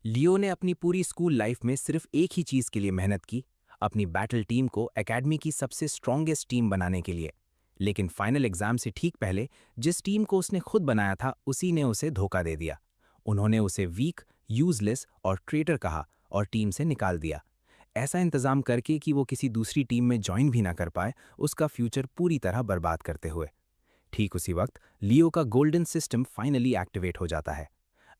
लियो ने अपनी पूरी स्कूल लाइफ में सिर्फ एक ही चीज के लिए मेहनत की, अपनी बैटल टीम को एकेडमी की सबसे स्ट्रॉन्गेस्ट टीम बनाने के लिए। लेकिन फाइनल एग्जाम से ठीक पहले जिस टीम को उसने खुद बनाया था उसी ने उसे धोखा दे दिया। उन्होंने उसे वीक, यूजलेस और ट्रेटर कहा और टीम से निकाल दिया। ऐसा इंतजाम करके कि वो किसी दूसरी टीम में ज्वाइन भी ना कर पाए, उसका फ्यूचर पूरी तरह बर्बाद करते हुए। ठीक उसी वक्त लियो का गोल्डन सिस्टम फाइनली एक्टिवेट हो जाता है।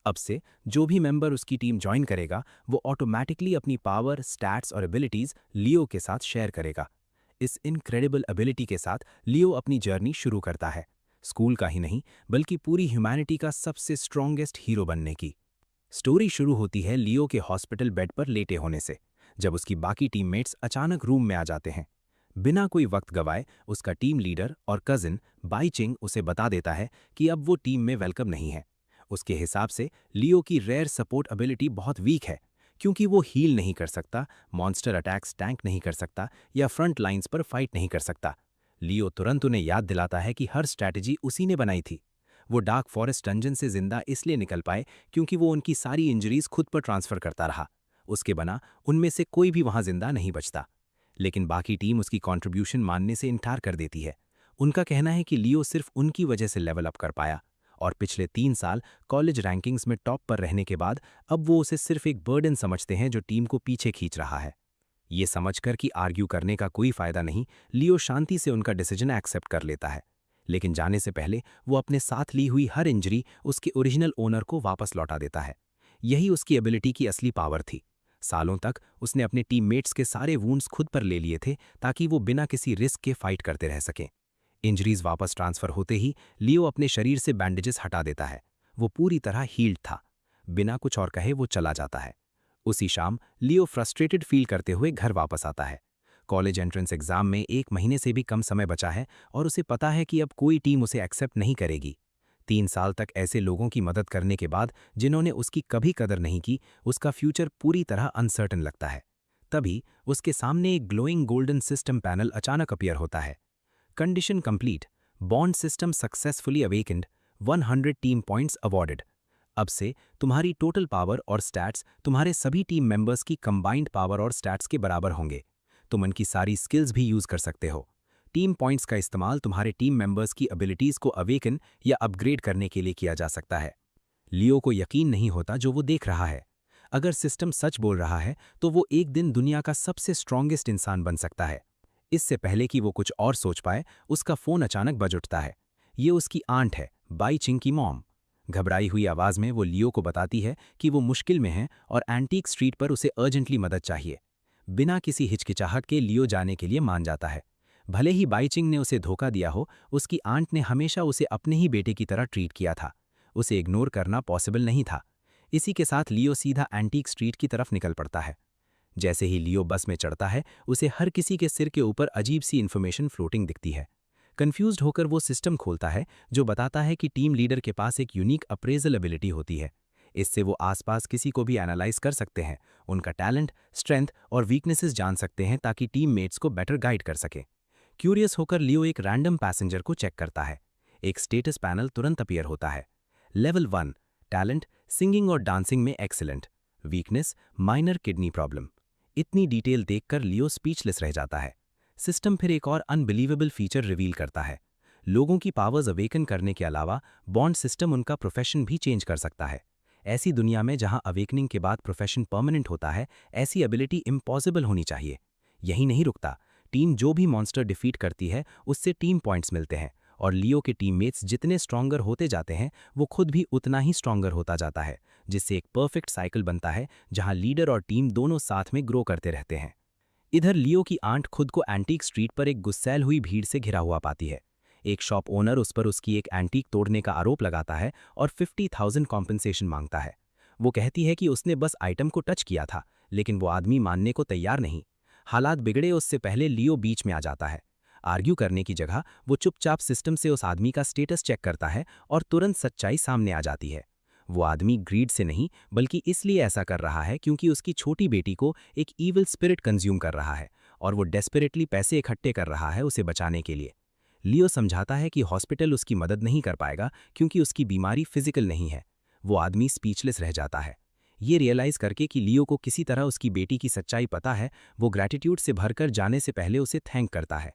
अब से जो भी मेंबर उसकी टीम ज्वाइन करेगा वो ऑटोमेटिकली अपनी पावर, स्टैट्स और एबिलिटीज लियो के साथ शेयर करेगा। इस इनक्रेडिबल एबिलिटी के साथ लियो अपनी जर्नी शुरू करता है, स्कूल का ही नहीं बल्कि पूरी ह्यूमैनिटी का सबसे स्ट्रॉन्गेस्ट हीरो बनने की। स्टोरी शुरू होती है लियो के हॉस्पिटल बेड पर लेटे होने से, जब उसकी बाकी टीममेट्स अचानक रूम में आ जाते हैं। बिना कोई वक्त गवाए उसका टीम लीडर और कजिन बाई चिंग उसे बता देता है कि अब वो टीम में वेलकम नहीं है। उसके हिसाब से लियो की रेयर सपोर्ट एबिलिटी बहुत वीक है, क्योंकि वो हील नहीं कर सकता, मॉन्स्टर अटैक्स टैंक नहीं कर सकता या फ्रंट लाइंस पर फाइट नहीं कर सकता। लियो तुरंत उन्हें याद दिलाता है कि हर स्ट्रैटेजी उसी ने बनाई थी। वो डार्क फॉरेस्ट डंजन से जिंदा इसलिए निकल पाए क्योंकि वो उनकी सारी इंजरीज खुद पर ट्रांसफर करता रहा। उसके बना उनमें से कोई भी वहां जिंदा नहीं बचता। लेकिन बाकी टीम उसकी कंट्रीब्यूशन मानने से इनकार कर देती है। उनका कहना है कि लियो सिर्फ उनकी वजह से लेवल अप कर पाया और पिछले 3 साल कॉलेज रैंकिंग्स में टॉप पर रहने के बाद अब वो उसे सिर्फ एक बर्डन समझते हैं जो टीम को पीछे खींच रहा है। ये समझकर कि आर्ग्यू करने का कोई फायदा नहीं, लियो शांति से उनका डिसीजन एक्सेप्ट कर लेता है। लेकिन जाने से पहले वो अपने साथ ली हुई हर इंजरी उसके ओरिजिनल ओनर को वापस लौटा देता है। यही उसकी एबिलिटी की असली पावर थी। सालों तक उसने अपने टीममेट्स के सारे वूंड्स खुद पर ले लिए थे ताकि वो बिना किसी रिस्क के फाइट करते रह सकें। इंजरीज वापस ट्रांसफर होते ही लियो अपने शरीर से बैंडेजेस हटा देता है। वो पूरी तरह हील्ड था। बिना कुछ और कहे वो चला जाता है। उसी शाम लियो फ्रस्ट्रेटेड फील करते हुए घर वापस आता है। कॉलेज एंट्रेंस एग्जाम में 1 महीने से भी कम समय बचा है और उसे पता है कि अब कोई टीम उसे एक्सेप्ट नहीं करेगी। 3 साल तक ऐसे लोगों की मदद करने के बाद जिन्होंने उसकी कभी कदर नहीं की, उसका फ्यूचर पूरी तरह अनसर्टन लगता है। तभी उसके सामने एक ग्लोइंग गोल्डन सिस्टम पैनल अचानक अपीयर होता है। Condition complete, bond system successfully awakened, 100 team points awarded. अब से तुम्हारी टोटल पावर और स्टैट्स तुम्हारे सभी टीम मेंबर्स की कंबाइंड पावर और स्टैट्स के बराबर होंगे। तुम उनकी सारी स्किल्स भी यूज कर सकते हो। टीम पॉइंट्स का इस्तेमाल तुम्हारे टीम मेंबर्स की एबिलिटीज को अवेकन या अपग्रेड करने के लिए किया जा सकता है। लियो को यकीन नहीं होता जो वो देख रहा है। अगर सिस्टम सच बोल रहा है तो वो एक दिन दुनिया का सबसे स्ट्रॉन्गेस्ट इंसान बन सकता है। इससे पहले कि वो कुछ और सोच पाए, उसका फोन अचानक बज उठता है। ये उसकी आंट है, बाई चिंग की मॉम। घबराई हुई आवाज में वो लियो को बताती है कि वो मुश्किल में है और एंटीक स्ट्रीट पर उसे अर्जेंटली मदद चाहिए। बिना किसी हिचकिचाहट के लियो जाने के लिए मान जाता है। भले ही बाई चिंग ने उसे धोखा दिया हो, उसकी आंट ने हमेशा उसे अपने ही बेटे की तरह ट्रीट किया था। उसे इग्नोर करना पॉसिबल नहीं था। इसी के साथ लियो सीधा एंटीक स्ट्रीट की तरफ निकल पड़ता है। जैसे ही लियो बस में चढ़ता है, उसे हर किसी के सिर के ऊपर अजीब सी इन्फॉर्मेशन फ्लोटिंग दिखती है। कंफ्यूज्ड होकर वो सिस्टम खोलता है जो बताता है कि टीम लीडर के पास एक यूनिक अप्रेजल एबिलिटी होती है। इससे वो आसपास किसी को भी एनालाइज कर सकते हैं, उनका टैलेंट, स्ट्रेंथ और वीकनेसेस जान सकते हैं ताकि टीममेट्स को बेटर गाइड कर सके। क्यूरियस होकर लियो एक रैंडम पैसेंजर को चेक करता है। एक स्टेटस पैनल तुरंत अपीयर होता है। लेवल 1, टैलेंट सिंगिंग और डांसिंग में excellent, weakness minor kidney problem. इतनी डिटेल देखकर लियो स्पीचलेस रह जाता है। सिस्टम फिर एक और अनबिलीवेबल फीचर रिवील करता है। लोगों की पावर्स अवेकन करने के अलावा बॉन्ड सिस्टम उनका प्रोफेशन भी चेंज कर सकता है। ऐसी दुनिया में जहां अवेकनिंग के बाद प्रोफेशन परमानेंट होता है, ऐसी एबिलिटी इम्पॉसिबल होनी चाहिए। यही नहीं रुकता, टीम जो भी मॉन्स्टर डिफीट करती है उससे टीम पॉइंट्स मिलते हैं और लियो के टीममेट्स जितने स्ट्रॉन्गर होते जाते हैं वो खुद भी उतना ही स्ट्रॉन्गर होता जाता है, जिससे एक परफेक्ट साइकिल बनता है जहां लीडर और टीम दोनों साथ में ग्रो करते रहते हैं। इधर लियो की आंट खुद को एंटीक स्ट्रीट पर एक गुस्सैल हुई भीड़ से घिरा हुआ पाती है। एक शॉप ओनर उस पर उसकी एक एंटीक तोड़ने का आरोप लगाता है और 50,000 कॉम्पनसेशन मांगता है। वो कहती है कि उसने बस आइटम को टच किया था, लेकिन वो आदमी मानने को तैयार नहीं। हालात बिगड़े उससे पहले लियो बीच में आ जाता है। आर्ग्यू करने की जगह वो चुपचाप सिस्टम से उस आदमी का स्टेटस चेक करता है और तुरंत सच्चाई सामने आ जाती है। वो आदमी ग्रीड से नहीं बल्कि इसलिए ऐसा कर रहा है क्योंकि उसकी छोटी बेटी को एक ईविल स्पिरिट कंज्यूम कर रहा है और वो डेस्परेटली पैसे इकट्ठे कर रहा है उसे बचाने के लिए। लियो समझाता है कि हॉस्पिटल उसकी मदद नहीं कर पाएगा क्योंकि उसकी बीमारी फिजिकल नहीं है। वो आदमी स्पीचलेस रह जाता है। ये रियलाइज करके कि लियो को किसी तरह उसकी बेटी की सच्चाई पता है, वो ग्रैटिट्यूड से भरकर जाने से पहले उसे थैंक करता है।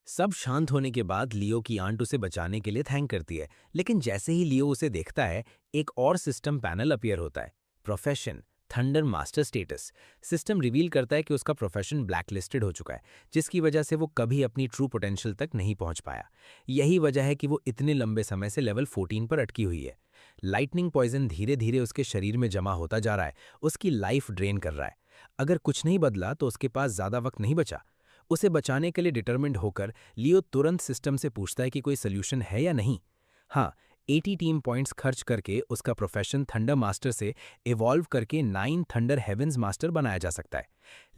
सब शांत होने के बाद लियो की आंट उसे बचाने के लिए थैंक करती है, लेकिन जैसे ही लियो उसे देखता है, एक और सिस्टम पैनल अपीयर होता है। Profession, thunder master status. System reveal करता है कि उसका प्रोफेशन ब्लैकलिस्टेड हो चुका है, जिसकी वजह से वो कभी अपनी ट्रू पोटेंशियल तक नहीं पहुंच पाया। यही वजह है कि वो इतने लंबे समय से लेवल 14 पर अटकी हुई है। लाइटनिंग पॉइजन धीरे धीरे उसके शरीर में जमा होता जा रहा है, उसकी लाइफ ड्रेन कर रहा है। अगर कुछ नहीं बदला तो उसके पास ज्यादा वक्त नहीं बचा। उसे बचाने के लिए डिटरमिन्ड होकर लियो तुरंत सिस्टम से पूछता है कि कोई सोल्यूशन है या नहीं। हाँ, 80 टीम पॉइंट्स खर्च करके उसका प्रोफेशन थंडर मास्टर से इवॉल्व करके 9 थंडर हेवेंस मास्टर बनाया जा सकता है।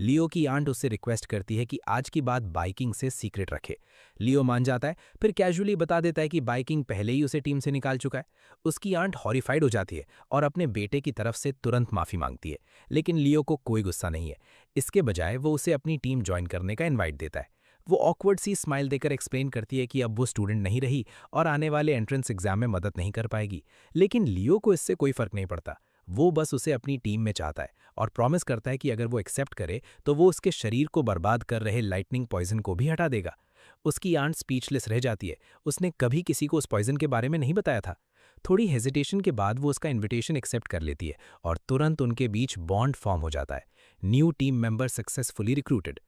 लियो की आंट उससे रिक्वेस्ट करती है कि आज की बात बाइकिंग से सीक्रेट रखे। लियो मान जाता है, फिर कैजुअली बता देता है कि बाइकिंग पहले ही उसे टीम से निकाल चुका है। उसकी आंट हॉरिफाइड हो जाती है और अपने बेटे की तरफ से तुरंत माफी मांगती है, लेकिन लियो को कोई गुस्सा नहीं है। इसके बजाय वो उसे अपनी टीम ज्वाइन करने का इन्वाइट देता है। वो ऑकवर्ड सी स्माइल देकर एक्सप्लेन करती है कि अब वो स्टूडेंट नहीं रही और आने वाले एंट्रेंस एग्जाम में मदद नहीं कर पाएगी, लेकिन लियो को इससे कोई फर्क नहीं पड़ता। वो बस उसे अपनी टीम में चाहता है और प्रॉमिस करता है कि अगर वो एक्सेप्ट करे तो वो उसके शरीर को बर्बाद कर रहे लाइटनिंग पॉइजन को भी हटा देगा। उसकी आंट स्पीचलेस रह जाती है। उसने कभी किसी को उस पॉइजन के बारे में नहीं बताया था। थोड़ी हेजिटेशन के बाद वो उसका इन्विटेशन एक्सेप्ट कर लेती है और तुरंत उनके बीच बॉन्ड फॉर्म हो जाता है। New team member successfully recruited.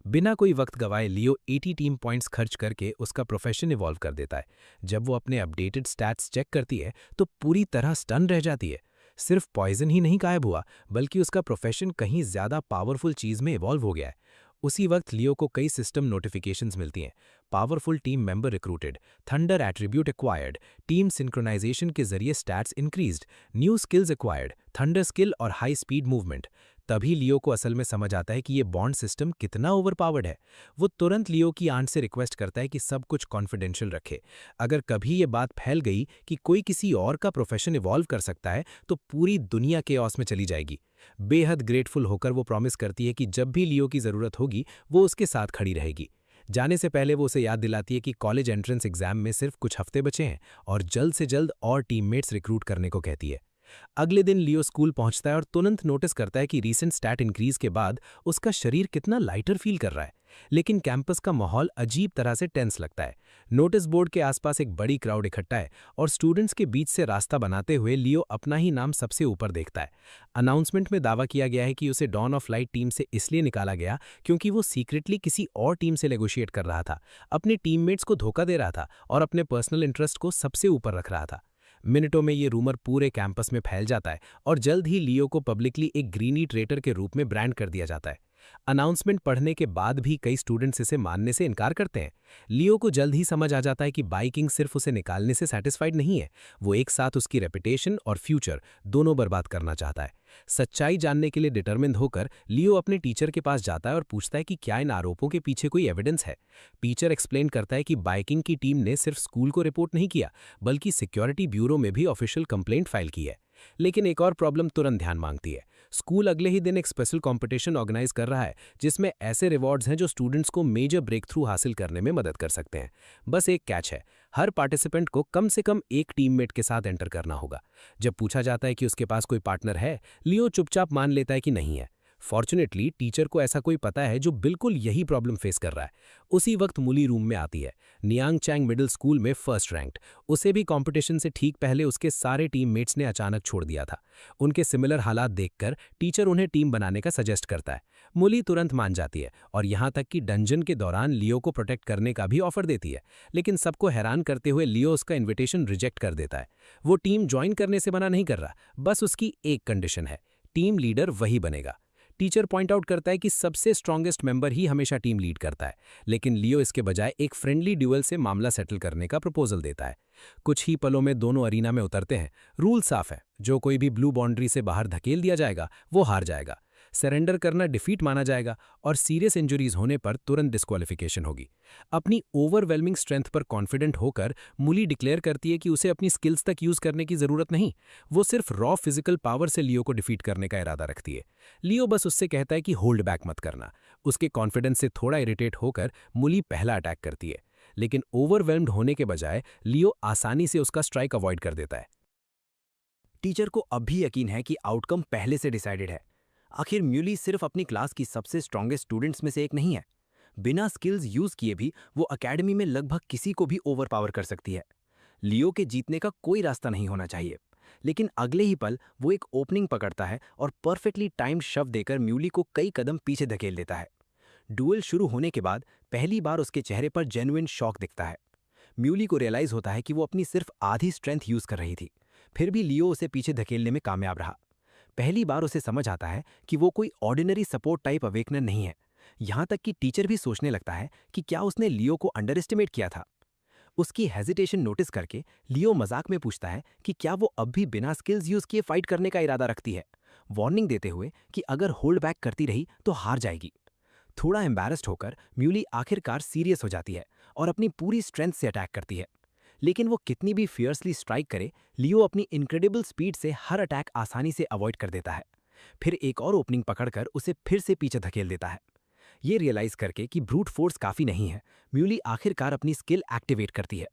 बिना कोई वक्त गवाए लियो 80 टीम पॉइंट्स खर्च करके उसका प्रोफेशन इवॉल्व कर देता है। जब वो अपने अपडेटेड स्टैट्स चेक करती है तो पूरी तरह स्टन रह जाती है। सिर्फ पॉइजन ही नहीं गायब हुआ, बल्कि उसका प्रोफेशन कहीं ज्यादा पावरफुल चीज में इवॉल्व हो गया है। उसी वक्त लियो को कई सिस्टम नोटिफिकेशंस मिलती हैं। Powerful team member recruited, thunder attribute acquired, team synchronisation के जरिए stats increased, new skills acquired, thunder skill और हाई स्पीड मूवमेंट। तभी लियो को असल में समझ आता है कि ये बॉन्ड सिस्टम कितना ओवरपावर्ड है। वो तुरंत लियो की आंट से रिक्वेस्ट करता है कि सब कुछ कॉन्फिडेंशियल रखे। अगर कभी ये बात फैल गई कि कोई किसी और का प्रोफेशन इवॉल्व कर सकता है तो पूरी दुनिया केओस में चली जाएगी। बेहद ग्रेटफुल होकर वो प्रॉमिस करती है कि जब भी लियो की ज़रूरत होगी वो उसके साथ खड़ी रहेगी। जाने से पहले वो उसे याद दिलाती है कि कॉलेज एंट्रेंस एग्जाम में सिर्फ कुछ हफ्ते बचे हैं और जल्द से जल्द और टीममेट्स रिक्रूट करने को कहती है। अगले दिन लियो स्कूल पहुंचता है और तुरंत नोटिस करता है कि रीसेंट स्टैट इंक्रीज के बाद उसका शरीर कितना लाइटर फील कर रहा है। लेकिन कैंपस का माहौल अजीब तरह से टेंस लगता है। नोटिस बोर्ड के आसपास एक बड़ी क्राउड इकट्ठा है और स्टूडेंट्स के बीच से रास्ता बनाते हुए लियो अपना ही नाम सबसे ऊपर देखता है। अनाउंसमेंट में दावा किया गया है कि उसे डॉन ऑफ लाइट टीम से इसलिए निकाला गया क्योंकि वो सीक्रेटली किसी और टीम से नेगोशिएट कर रहा था, अपने टीममेट्स को धोखा दे रहा था और अपने पर्सनल इंटरेस्ट को सबसे ऊपर रख रहा था। मिनटों में ये रूमर पूरे कैंपस में फैल जाता है और जल्द ही लियो को पब्लिकली एक ग्रीनी ट्रेटर के रूप में ब्रांड कर दिया जाता है। अनाउंसमेंट पढ़ने के बाद भी कई स्टूडेंट्स इसे मानने से इनकार करते हैं। लियो को जल्द ही समझ आ जाता है कि बाइकिंग सिर्फ उसे निकालने से सेटिस्फाइड नहीं है, वो एक साथ उसकी रेपुटेशन और फ्यूचर दोनों बर्बाद करना चाहता है। सच्चाई जानने के लिए डिटरमिन्ड होकर लियो अपने टीचर के पास जाता है और पूछता है कि क्या इन आरोपों के पीछे कोई एविडेंस है। टीचर एक्सप्लेन करता है कि बाइकिंग की टीम ने सिर्फ स्कूल को रिपोर्ट नहीं किया, बल्कि सिक्योरिटी ब्यूरो में भी ऑफिशियल कंप्लेंट फाइल की है। लेकिन एक और प्रॉब्लम तुरंत ध्यान मांगती है। स्कूल अगले ही दिन एक स्पेशल कंपटीशन ऑर्गेनाइज कर रहा है जिसमें ऐसे रिवॉर्ड्स हैं जो स्टूडेंट्स को मेजर ब्रेक थ्रू हासिल करने में मदद कर सकते हैं। बस एक कैच है, हर पार्टिसिपेंट को कम से कम एक टीममेट के साथ एंटर करना होगा। जब पूछा जाता है कि उसके पास कोई पार्टनर है, लियो चुपचाप मान लेता है कि नहीं है। फॉर्चुनेटली टीचर को ऐसा कोई पता है जो बिल्कुल यही प्रॉब्लम फेस कर रहा है। उसी वक्त मुली रूम में आती है। नियांग चैंग मिडिल स्कूल में फर्स्ट रैंक्ड। उसे भी कंपटीशन से ठीक पहले उसके सारे टीममेट्स ने अचानक छोड़ दिया था। उनके सिमिलर हालात देखकर टीचर उन्हें टीम बनाने का सजेस्ट करता है। मुली तुरंत मान जाती है और यहाँ तक कि डंजन के दौरान लियो को प्रोटेक्ट करने का भी ऑफर देती है। लेकिन सबको हैरान करते हुए लियो उसका इन्विटेशन रिजेक्ट कर देता है। वो टीम ज्वाइन करने से मना नहीं कर रहा, बस उसकी एक कंडीशन है, टीम लीडर वही बनेगा। टीचर पॉइंट आउट करता है कि सबसे स्ट्रॉन्गेस्ट मेंबर ही हमेशा टीम लीड करता है, लेकिन लियो इसके बजाय एक फ्रेंडली ड्यूअल से मामला सेटल करने का प्रपोजल देता है। कुछ ही पलों में दोनों अरीना में उतरते हैं। रूल साफ है, जो कोई भी ब्लू बाउंड्री से बाहर धकेल दिया जाएगा वो हार जाएगा। सरेंडर करना डिफीट माना जाएगा और सीरियस इंजरीज होने पर तुरंत डिस्क्वालिफिकेशन होगी। अपनी ओवरवेलमिंग स्ट्रेंथ पर कॉन्फिडेंट होकर मुली डिक्लेयर करती है कि उसे अपनी स्किल्स तक यूज करने की जरूरत नहीं, वो सिर्फ रॉ फिजिकल पावर से लियो को डिफीट करने का इरादा रखती है। लियो बस उससे कहता है कि होल्ड बैक मत करना। उसके कॉन्फिडेंस से थोड़ा इरिटेट होकर मुली पहला अटैक करती है, लेकिन ओवरवेल्म्ड होने के बजाय लियो आसानी से उसका स्ट्राइक अवॉइड कर देता है। टीचर को अब भी यकीन है कि आउटकम पहले से डिसाइडेड है। आखिर म्यूली सिर्फ अपनी क्लास की सबसे स्ट्रॉन्गेस्ट स्टूडेंट्स में से एक नहीं है। बिना स्किल्स यूज किए भी वो एकेडमी में लगभग किसी को भी ओवरपावर कर सकती है। लियो के जीतने का कोई रास्ता नहीं होना चाहिए, लेकिन अगले ही पल वो एक ओपनिंग पकड़ता है और परफेक्टली टाइम्ड शव देकर म्यूली को कई कदम पीछे धकेल देता है। डुएल शुरू होने के बाद पहली बार उसके चेहरे पर जेन्युइन शॉक दिखता है। म्यूली को रियलाइज होता है कि वो अपनी सिर्फ आधी स्ट्रेंथ यूज कर रही थी, फिर भी लियो उसे पीछे धकेलने में कामयाब रहा। पहली बार उसे समझ आता है कि वो कोई ऑर्डिनरी सपोर्ट टाइप अवेकनर नहीं है। यहां तक कि टीचर भी सोचने लगता है कि क्या उसने लियो को अंडर एस्टिमेट किया था। उसकी हेजिटेशन नोटिस करके लियो मजाक में पूछता है कि क्या वो अब भी बिना स्किल्स यूज किए फाइट करने का इरादा रखती है, वार्निंग देते हुए कि अगर होल्ड बैक करती रही तो हार जाएगी। थोड़ा एम्बैरेस्ड होकर म्यूली आखिरकार सीरियस हो जाती है और अपनी पूरी स्ट्रेंथ से अटैक करती है। लेकिन वो कितनी भी फियर्सली स्ट्राइक करे, लियो अपनी इनक्रेडिबल स्पीड से हर अटैक आसानी से अवॉइड कर देता है। फिर एक और ओपनिंग पकड़कर उसे फिर से पीछे धकेल देता है। ये रियलाइज करके कि ब्रूट फोर्स काफी नहीं है, म्यूली आखिरकार अपनी स्किल एक्टिवेट करती है।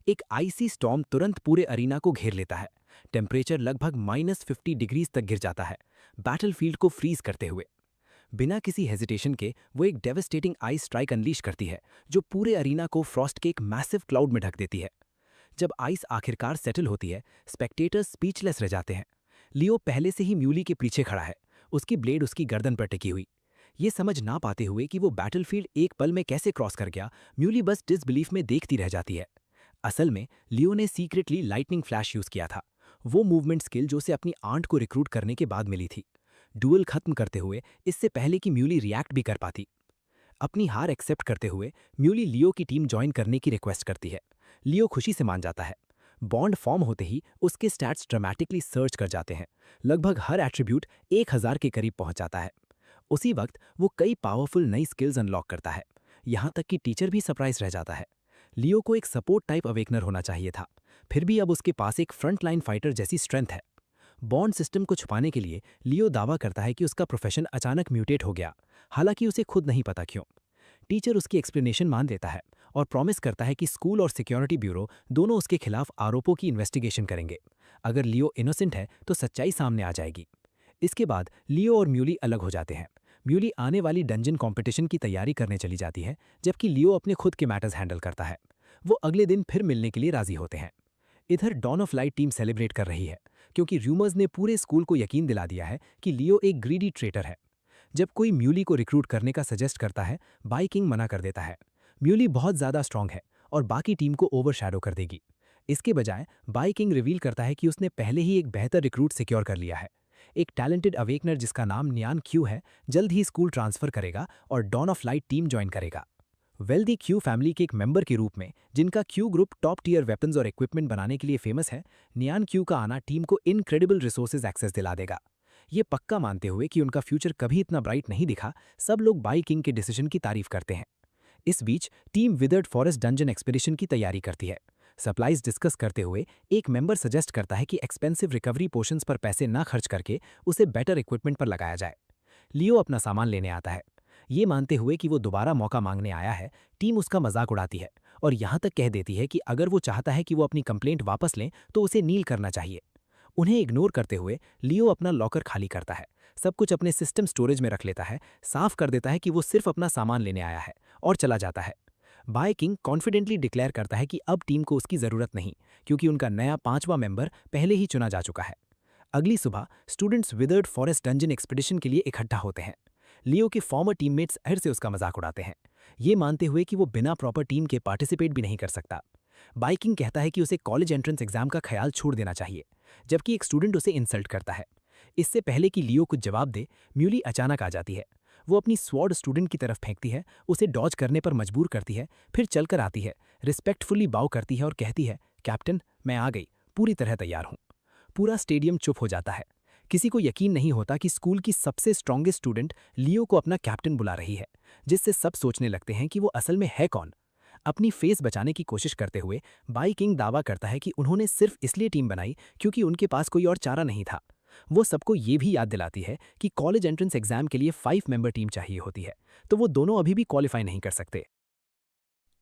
एक आईसी स्टॉर्म तुरंत पूरे अरीना को घेर लेता है। टेम्परेचर लगभग -50 डिग्रीज तक गिर जाता है, बैटलफील्ड को फ्रीज करते हुए। बिना किसी हेजिटेशन के वो एक डेवस्टेटिंग आइस स्ट्राइक अनलीश करती है, जो पूरे अरीना को फ्रॉस्ट के एक मैसिव क्लाउड में ढक देती है। जब आइस आखिरकार सेटल होती है, स्पेक्टेटर्स स्पीचलेस रह जाते हैं। लियो पहले से ही म्यूली के पीछे खड़ा है, उसकी ब्लेड उसकी गर्दन पर टिकी हुई। ये समझ ना पाते हुए कि वो बैटलफील्ड एक पल में कैसे क्रॉस कर गया, म्यूली बस डिसबिलीफ में देखती रह जाती है। असल में लियो ने सीक्रेटली लाइटनिंग फ्लैश यूज किया था, वो मूवमेंट स्किल जो उसे अपनी आंट को रिक्रूट करने के बाद मिली थी। डुएल खत्म करते हुए इससे पहले कि म्यूली रिएक्ट भी कर पाती। अपनी हार एक्सेप्ट करते हुए म्यूली लियो की टीम ज्वाइन करने की रिक्वेस्ट करती है। लियो खुशी से मान जाता है। बॉन्ड फॉर्म होते ही उसके स्टैट्स ड्रामेटिकली सर्च कर जाते हैं, लगभग हर एट्रीब्यूट 1000 के करीब पहुंच जाता है। उसी वक्त वो कई पावरफुल नई स्किल्स अनलॉक करता है, यहाँ तक कि टीचर भी सरप्राइज रह जाता है। लियो को एक सपोर्ट टाइप अवेकनर होना चाहिए था, फिर भी अब उसके पास एक फ्रंट लाइन फाइटर जैसी स्ट्रेंथ है। बॉन्ड सिस्टम को छुपाने के लिए लियो दावा करता है कि उसका प्रोफेशन अचानक म्यूटेट हो गया, हालांकि उसे खुद नहीं पता क्यों। टीचर उसकी एक्सप्लेनेशन मान लेता है और प्रॉमिस करता है कि स्कूल और सिक्योरिटी ब्यूरो दोनों उसके खिलाफ आरोपों की इन्वेस्टिगेशन करेंगे। अगर लियो इनोसेंट है तो सच्चाई सामने आ जाएगी। इसके बाद लियो और म्यूली अलग हो जाते हैं। म्यूली आने वाली डंजन कॉम्पिटिशन की तैयारी करने चली जाती है, जबकि लियो अपने खुद के मैटर्स हैंडल करता है। वो अगले दिन फिर मिलने के लिए राजी होते हैं। इधर dawn of light team celebrate कर रही है, क्योंकि रूमर्स ने पूरे स्कूल को यकीन दिला दिया है कि लियो एक ग्रीडी ट्रेटर है। जब कोई म्यूली को रिक्रूट करने का सजेस्ट करता है, बाई किंग मना कर देता है। म्यूली बहुत ज्यादा स्ट्रांग है और बाकी टीम को ओवरशैडो कर देगी। इसके बजाय बाई किंग रिवील करता है कि उसने पहले ही एक बेहतर रिक्रूट सिक्योर कर लिया है। एक टैलेंटेड अवेकनर जिसका नाम नियान क्यू है, जल्द ही स्कूल ट्रांसफर करेगा और dawn of light team join करेगा। वेल्दी क्यू फैमिली के एक मेंबर के रूप में, जिनका Q group top tier weapons और इक्विपमेंट बनाने के लिए फेमस है, नियान क्यू का आना टीम को इनक्रेडिबल रिसोर्सेज एक्सेस दिला देगा। ये पक्का मानते हुए कि उनका फ्यूचर कभी इतना ब्राइट नहीं दिखा, सब लोग बाई किंग के डिसीजन की तारीफ करते हैं। इस बीच team withered forest dungeon expedition की तैयारी करती है। सप्लाइज डिस्कस करते हुए एक मेंबर सजेस्ट करता है कि एक्सपेंसिव रिकवरी पोशंस पर पैसे ना खर्च करके उसे बेटर इक्विपमेंट पर लगाया जाए। लियो अपना सामान लेने आता है। ये मानते हुए कि वो दोबारा मौका मांगने आया है, टीम उसका मजाक उड़ाती है और यहाँ तक कह देती है कि अगर वो चाहता है कि वो अपनी कंप्लेंट वापस लें तो उसे नील करना चाहिए। उन्हें इग्नोर करते हुए लियो अपना लॉकर खाली करता है, सब कुछ अपने सिस्टम स्टोरेज में रख लेता है, साफ कर देता है कि वो सिर्फ अपना सामान लेने आया है और चला जाता है। बाय किंग कॉन्फिडेंटली डिक्लेयर करता है कि अब टीम को उसकी जरूरत नहीं, क्योंकि उनका नया 5वां मेंबर पहले ही चुना जा चुका है। अगली सुबह students withered forest dungeon expedition के लिए इकट्ठा होते हैं। लियो के फॉर्मर टीममेट्स फिर से उसका मजाक उड़ाते हैं, ये मानते हुए कि वो बिना प्रॉपर टीम के पार्टिसिपेट भी नहीं कर सकता। बाइकिंग कहता है कि उसे कॉलेज एंट्रेंस एग्जाम का ख्याल छोड़ देना चाहिए, जबकि एक स्टूडेंट उसे इंसल्ट करता है। इससे पहले कि लियो कुछ जवाब दे, म्यूली अचानक आ जाती है। वो अपनी स्वॉर्ड स्टूडेंट की तरफ फेंकती है, उसे डॉज करने पर मजबूर करती है, फिर चलकर आती है, रिस्पेक्टफुली बाउ करती है और कहती है, कैप्टन मैं आ गई, पूरी तरह तैयार हूँ। पूरा स्टेडियम चुप हो जाता है। किसी को यकीन नहीं होता कि स्कूल की सबसे स्ट्रॉन्गेस्ट स्टूडेंट लियो को अपना कैप्टन बुला रही है, जिससे सब सोचने लगते हैं कि वो असल में है कौन। अपनी फेस बचाने की कोशिश करते हुए बाई किंग दावा करता है कि उन्होंने सिर्फ इसलिए टीम बनाई क्योंकि उनके पास कोई और चारा नहीं था। वो सबको ये भी याद दिलाती है कि कॉलेज एंट्रेंस एग्जाम के लिए 5 मेंबर टीम चाहिए होती है, तो वो दोनों अभी भी क्वालिफाई नहीं कर सकते।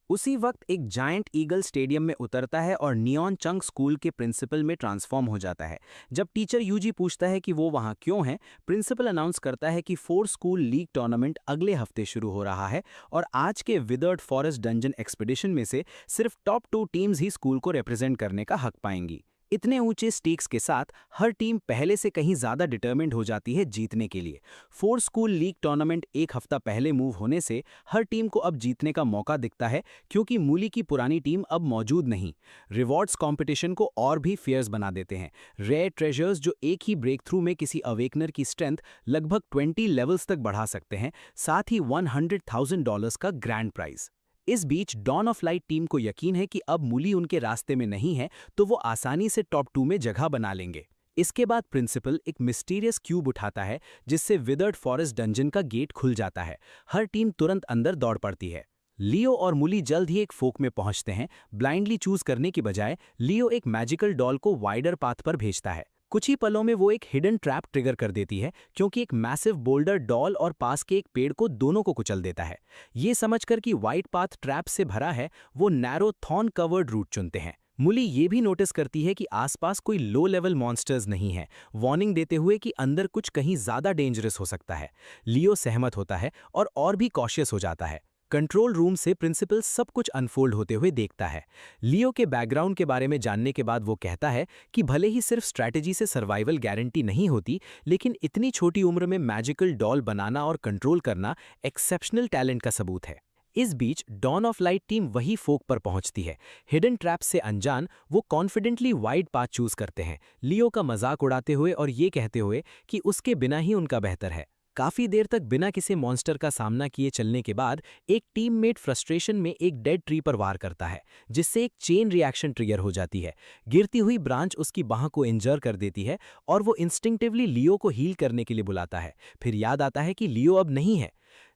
उसी वक्त एक जायंट ईगल स्टेडियम में उतरता है और नियॉन चंग स्कूल के प्रिंसिपल में ट्रांसफॉर्म हो जाता है। जब टीचर यूजी पूछता है कि वो वहाँ क्यों है, प्रिंसिपल अनाउंस करता है कि 4 स्कूल लीग टूर्नामेंट अगले हफ्ते शुरू हो रहा है और आज के विदर्ड फॉरेस्ट डंजन एक्सपीडिशन में से सिर्फ टॉप 2 टीम्स ही स्कूल को रिप्रेजेंट करने का हक पाएंगी। इतने ऊंचे स्टेक्स के साथ हर टीम पहले से कहीं ज्यादा डिटर्मिन्ड हो जाती है जीतने के लिए। 4 स्कूल लीग टूर्नामेंट एक हफ्ता पहले मूव होने से हर टीम को अब जीतने का मौका दिखता है, क्योंकि मूली की पुरानी टीम अब मौजूद नहीं। रिवॉर्ड्स कंपटीशन को और भी फेयर्स बना देते हैं। रेयर ट्रेजर्स जो एक ही ब्रेक थ्रू में किसी अवेकनर की स्ट्रेंथ लगभग 20 लेवल्स तक बढ़ा सकते हैं, साथ ही $100,000 का ग्रैंड प्राइज। इस बीच डॉन ऑफ लाइट टीम को यकीन है कि अब मूली उनके रास्ते में नहीं है, तो वो आसानी से टॉप 2 में जगह बना लेंगे। इसके बाद प्रिंसिपल एक मिस्टीरियस क्यूब उठाता है, जिससे विदर्ड फॉरेस्ट डंजन का गेट खुल जाता है। हर टीम तुरंत अंदर दौड़ पड़ती है। लियो और मूली जल्द ही एक फोक में पहुंचते हैं। ब्लाइंडली चूज करने की बजाय लियो एक मैजिकल डॉल को वाइडर पाथ पर भेजता है। कुछ ही पलों में वो एक हिडन ट्रैप ट्रिगर कर देती है, क्योंकि एक मैसिव बोल्डर डॉल और पास के एक पेड़ को दोनों को कुचल देता है। ये समझकर कि वाइट पाथ ट्रैप से भरा है, वो नैरो थॉर्न कवर्ड रूट चुनते हैं। मूली ये भी नोटिस करती है कि आसपास कोई लो लेवल मॉन्स्टर्स नहीं है, वार्निंग देते हुए कि अंदर कुछ कहीं ज्यादा डेंजरस हो सकता है। लियो सहमत होता है और भी कॉशियस हो जाता है। कंट्रोल रूम से प्रिंसिपल सब कुछ अनफोल्ड होते हुए देखता है। लियो के बैकग्राउंड के बारे में जानने के बाद वो कहता है कि भले ही सिर्फ स्ट्रैटेजी से सर्वाइवल गारंटी नहीं होती, लेकिन इतनी छोटी उम्र में मैजिकल डॉल बनाना और कंट्रोल करना एक्सेप्शनल टैलेंट का सबूत है। इस बीच डॉन ऑफ लाइट टीम वही फोक पर पहुंचती है। हिडन ट्रैप से अनजान वो कॉन्फिडेंटली वाइड पाथ चूज करते हैं, लियो का मजाक उड़ाते हुए और ये कहते हुए कि उसके बिना ही उनका बेहतर है। काफी देर तक बिना किसी मॉन्स्टर का सामना किए चलने के बाद एक टीममेट फ्रस्ट्रेशन में एक डेड ट्री पर वार करता है, जिससे एक चेन रिएक्शन ट्रिगर हो जाती है। गिरती हुई ब्रांच उसकी बाह को इंजर कर देती है और वो इंस्टिंक्टिवली लियो को हील करने के लिए बुलाता है। फिर याद आता है कि लियो अब नहीं है।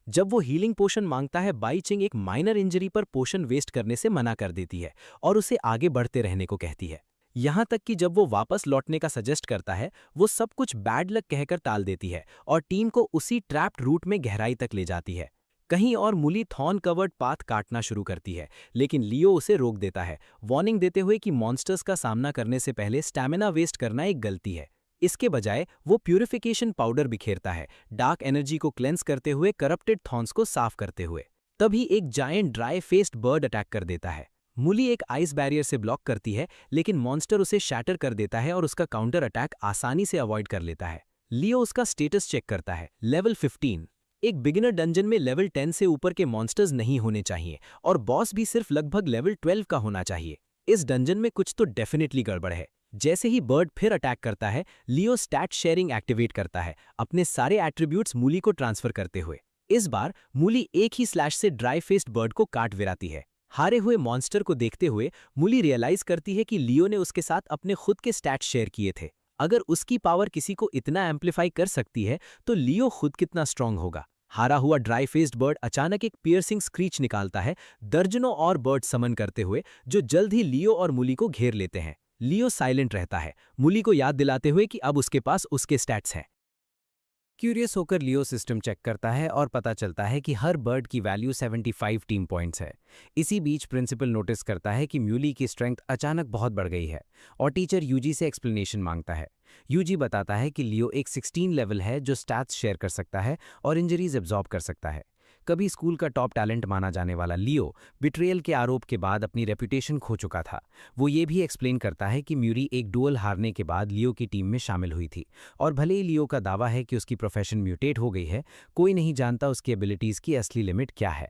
जब वो हीलिंग पोशन मांगता है, बाई चिंग एक माइनर इंजरी पर पोशन वेस्ट करने से मना कर देती है और उसे आगे बढ़ते रहने को कहती है। यहाँ तक कि जब वो वापस लौटने का सजेस्ट करता है, वो सब कुछ बैड लक कहकर टाल देती है और टीम को उसी ट्रैप्ड रूट में गहराई तक ले जाती है। कहीं और मूली थॉर्न कवर्ड पाथ काटना शुरू करती है, लेकिन लियो उसे रोक देता है, वार्निंग देते हुए कि मॉन्स्टर्स का सामना करने से पहले स्टैमिना वेस्ट करना एक गलती है। इसके बजाय वो प्यूरिफिकेशन पाउडर बिखेरता है, डार्क एनर्जी को क्लेंस करते हुए, करप्टेड थॉर्न्स को साफ करते हुए। तभी एक giant dry faced bird attack कर देता है। मूली एक आइस बैरियर से ब्लॉक करती है, लेकिन मॉन्स्टर उसे शैटर कर देता है और उसका काउंटर अटैक आसानी से अवॉइड कर लेता है। लियो उसका स्टेटस चेक करता है, लेवल 15। एक बिगिनर डंजन में लेवल 10 से ऊपर के मॉन्स्टर्स नहीं होने चाहिए और बॉस भी सिर्फ लगभग लेवल 12 का होना चाहिए। इस डंजन में कुछ तो डेफिनेटली गड़बड़ है। जैसे ही बर्ड फिर अटैक करता है, लियो स्टैट शेयरिंग एक्टिवेट करता है, अपने सारे एट्रीब्यूट्स मूली को ट्रांसफर करते हुए। इस बार मूली एक ही स्लैश से ड्राई फेस्ड बर्ड को काट गिराती है। हारे हुए मॉन्स्टर को देखते हुए मूली रियलाइज करती है कि लियो ने उसके साथ अपने खुद के स्टैट्स शेयर किए थे। अगर उसकी पावर किसी को इतना एम्पलीफाई कर सकती है, तो लियो खुद कितना स्ट्रांग होगा। हारा हुआ ड्राई फेस्ड बर्ड अचानक एक पियर्सिंग स्क्रीच निकालता है, दर्जनों और बर्ड समन करते हुए, जो जल्द ही लियो और मूली को घेर लेते हैं। लियो साइलेंट रहता है, मूली को याद दिलाते हुए कि अब उसके पास उसके स्टैट्स हैं। क्यूरियस होकर लियो सिस्टम चेक करता है और पता चलता है कि हर बर्ड की वैल्यू 75 टीम पॉइंट्स है। इसी बीच प्रिंसिपल नोटिस करता है कि म्यूली की स्ट्रेंथ अचानक बहुत बढ़ गई है और टीचर यूजी से एक्सप्लेनेशन मांगता है। यूजी बताता है कि लियो एक 16 लेवल है जो स्टैट्स शेयर कर सकता है और इंजरीज एब्जॉर्ब कर सकता है। कभी स्कूल का टॉप टैलेंट माना जाने वाला लियो बिट्रेयल के आरोप के बाद अपनी रेपुटेशन खो चुका था। वो ये भी एक्सप्लेन करता है कि म्यूरी एक डुअल हारने के बाद लियो की टीम में शामिल हुई थी और भले ही लियो का दावा है कि उसकी प्रोफेशन म्यूटेट हो गई है, कोई नहीं जानता उसकी एबिलिटीज की असली लिमिट क्या है।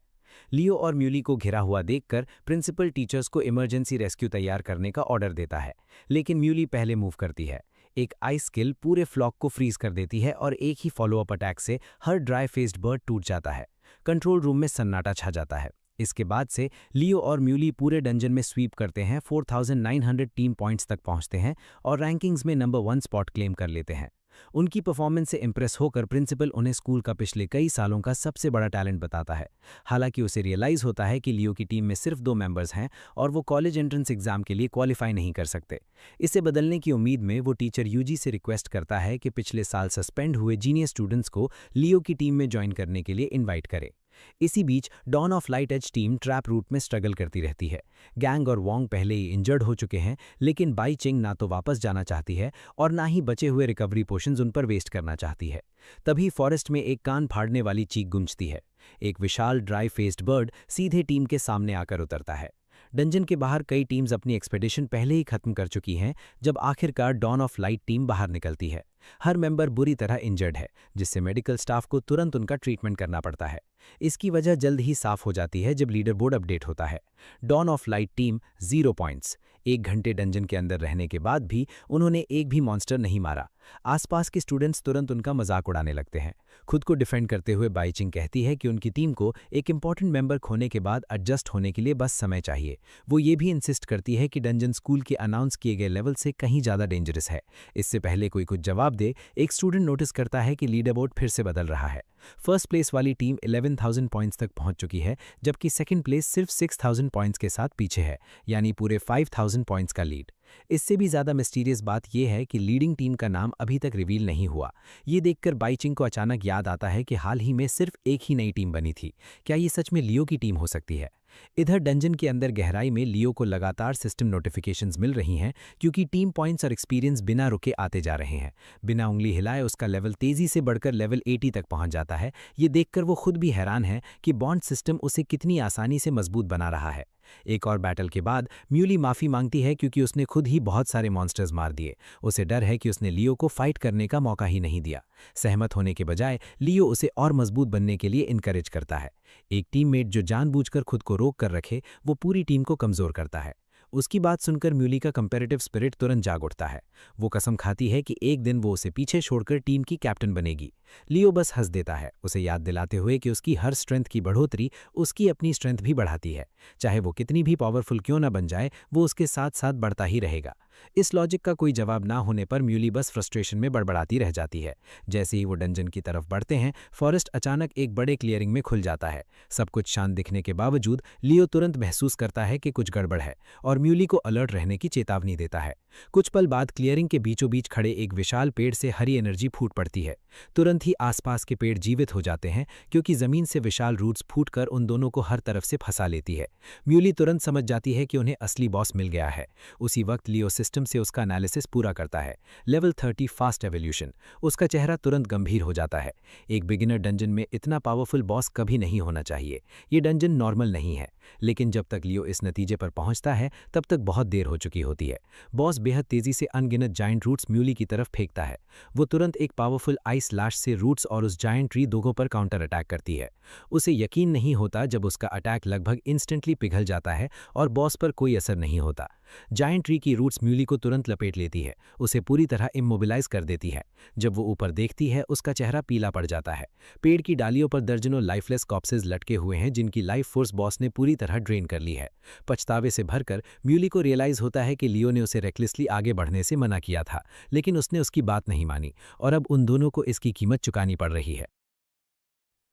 लियो और म्यूली को घिरा हुआ देखकर प्रिंसिपल टीचर्स को इमरजेंसी रेस्क्यू तैयार करने का ऑर्डर देता है, लेकिन म्यूली पहले मूव करती है। एक आइस स्किल पूरे फ्लॉक को फ्रीज कर देती है और एक ही फॉलोअप अटैक से हर ड्राई फेस्ड बर्ड टूट जाता है। कंट्रोल रूम में सन्नाटा छा जाता है। इसके बाद से लियो और म्यूली पूरे डंजन में स्वीप करते हैं, 4900 टीम पॉइंट्स तक पहुंचते हैं और रैंकिंग्स में नंबर 1 स्पॉट क्लेम कर लेते हैं। उनकी परफॉर्मेंस से इंप्रेस होकर प्रिंसिपल उन्हें स्कूल का पिछले कई सालों का सबसे बड़ा टैलेंट बताता है। हालांकि उसे रियलाइज होता है कि लियो की टीम में सिर्फ 2 मेंबर्स हैं और वो कॉलेज एंट्रेंस एग्जाम के लिए क्वालिफाई नहीं कर सकते। इसे बदलने की उम्मीद में वो टीचर यूजी से रिक्वेस्ट करता है कि पिछले साल सस्पेंड हुए जीनियस स्टूडेंट्स को लियो की टीम में ज्वाइन करने के लिए इन्वाइट करे। इसी बीच dawn of light age team trap route में स्ट्रगल करती रहती है। गैंग और वोंग पहले ही इंजर्ड हो चुके हैं, लेकिन बाई चिंग ना तो वापस जाना चाहती है और ना ही बचे हुए रिकवरी पोशंस उन पर वेस्ट करना चाहती है। तभी फॉरेस्ट में एक कान फाड़ने वाली चीख गूंजती है। एक विशाल ड्राई फेस्ड बर्ड सीधे टीम के सामने आकर उतरता है। डंजन के बाहर कई टीम्स अपनी एक्सपेडिशन पहले ही खत्म कर चुकी हैं जब आखिरकार डॉन ऑफ लाइट टीम बाहर निकलती है। हर मेंबर बुरी तरह इंजर्ड है, जिससे मेडिकल स्टाफ को तुरंत उनका ट्रीटमेंट करना पड़ता है। इसकी वजह जल्द ही साफ हो जाती है जब लीडर बोर्ड अपडेट होता है। Dawn of light team 0 points. 1 घंटे डंजन के अंदर रहने के बाद भी उन्होंने एक भी मॉन्स्टर नहीं मारा। आसपास के स्टूडेंट्स तुरंत उनका मजाक उड़ाने लगते हैं। खुद को डिफेंड करते हुए बाईचिंग कहती है कि उनकी टीम को एक इंपॉर्टेंट मेंबर खोने के बाद एडजस्ट होने के लिए बस समय चाहिए। वो ये भी इंसिस्ट करती है कि डंजन स्कूल के अनाउंस किए गए लेवल से कहीं ज़्यादा डेंजरस है। इससे पहले कोई कुछ जवाब दे, एक स्टूडेंट नोटिस करता है कि लीडर बोर्ड फिर से बदल रहा है। फर्स्ट प्लेस वाली टीम 11,000 पॉइंट्स तक पहुंच चुकी है, जबकि सेकंड प्लेस सिर्फ 6,000 पॉइंट्स के साथ पीछे है, यानी पूरे 5,000 पॉइंट्स का लीड। इससे भी ज़्यादा मिस्टीरियस बात यह है कि लीडिंग टीम का नाम अभी तक रिवील नहीं हुआ। ये देखकर बाईचिंग को अचानक याद आता है कि हाल ही में सिर्फ एक ही नई टीम बनी थी। क्या ये सच में लियो की टीम हो सकती है? इधर डंजन के अंदर गहराई में लियो को लगातार सिस्टम नोटिफिकेशंस मिल रही हैं, क्योंकि टीम पॉइंट्स और एक्सपीरियंस बिना रुके आते जा रहे हैं। बिना उंगली हिलाए उसका लेवल तेजी से बढ़कर लेवल 80 तक पहुंच जाता है। ये देखकर वो खुद भी हैरान है कि बॉन्ड सिस्टम उसे कितनी आसानी से मजबूत बना रहा है। एक और बैटल के बाद म्यूली माफी मांगती है, क्योंकि उसने खुद ही बहुत सारे मॉन्स्टर्स मार दिए। उसे डर है कि उसने लियो को फाइट करने का मौका ही नहीं दिया। सहमत होने के बजाय लियो उसे और मजबूत बनने के लिए इनकरेज करता है। एक टीममेट जो जानबूझकर खुद को रोक कर रखे, वो पूरी टीम को कमजोर करता है। उसकी बात सुनकर म्यूली का कंपैरेटिव स्पिरिट तुरंत जाग उठता है। वो कसम खाती है कि एक दिन वो उसे पीछे छोड़कर टीम की कैप्टन बनेगी। लियो बस हंस देता है, उसे याद दिलाते हुए कि उसकी हर स्ट्रेंथ की बढ़ोतरी उसकी अपनी स्ट्रेंथ भी बढ़ाती है। चाहे वो कितनी भी पावरफुल क्यों ना बन जाए, वो उसके साथ साथ बढ़ता ही रहेगा। इस लॉजिक का कोई जवाब ना होने पर म्यूली बस फ्रस्ट्रेशन में बड़बड़ाती रह जाती है। जैसे ही वो डंजन की तरफ बढ़ते हैं, फॉरेस्ट अचानक एक बड़े क्लियरिंग में खुल जाता है। सब कुछ शांत दिखने के बावजूद लियो तुरंत महसूस करता है कि कुछ गड़बड़ है और म्यूली को अलर्ट रहने की चेतावनी देता है। कुछ पल बाद क्लियरिंग के बीचों बीच खड़े एक विशाल पेड़ से हरी एनर्जी फूट पड़ती है। तुरंत ही आसपास के पेड़ जीवित हो जाते हैं, क्योंकि जमीन से विशाल रूट्स फूटकर उन दोनों को हर तरफ से फंसा लेती है। म्यूली तुरंत समझ जाती है कि उन्हें असली बॉस मिल गया है। उसी वक्त लियो सिस्टम से उसका एनालिसिस पूरा करता है। Level 30 fast evolution. उसका चेहरा तुरंत गंभीर हो जाता है। एक बिगिनर डंजन में इतना पावरफुल बॉस कभी नहीं होना चाहिए। ये डंजन नॉर्मल नहीं है। लेकिन जब तक लियो इस नतीजे पर पहुंचता है, तब तक बहुत देर हो चुकी होती है। बॉस बेहद तेजी से अनगिनत जायंट रूट्स म्यूली की तरफ फेंकता है। वो तुरंत एक पावरफुल आइस लैश से रूट्स और उस जायंट ट्री दोनों पर काउंटर अटैक करती है। उसे यकीन नहीं होता जब उसका अटैक लगभग इंस्टेंटली पिघल जाता है और बॉस पर कोई असर नहीं होता। जायंट ट्री की रूट्स म्यूली को तुरंत लपेट लेती है, उसे पूरी तरह इमोबिलाइज कर देती है। जब वो ऊपर देखती है, उसका चेहरा पीला पड़ जाता है। पेड़ की डालियों पर दर्जनों लाइफलेस कॉप्सेस लटके हुए हैं, जिनकी लाइफ फोर्स बॉस ने पूरी तरह ड्रेन कर ली है। पछतावे से भरकर म्यूली को रियलाइज होता है कि लियो ने उसे रेकलेसली आगे बढ़ने से मना किया था, लेकिन उसने उसकी बात नहीं मानी और अब उन दोनों को इसकी कीमत चुकानी पड़ रही है।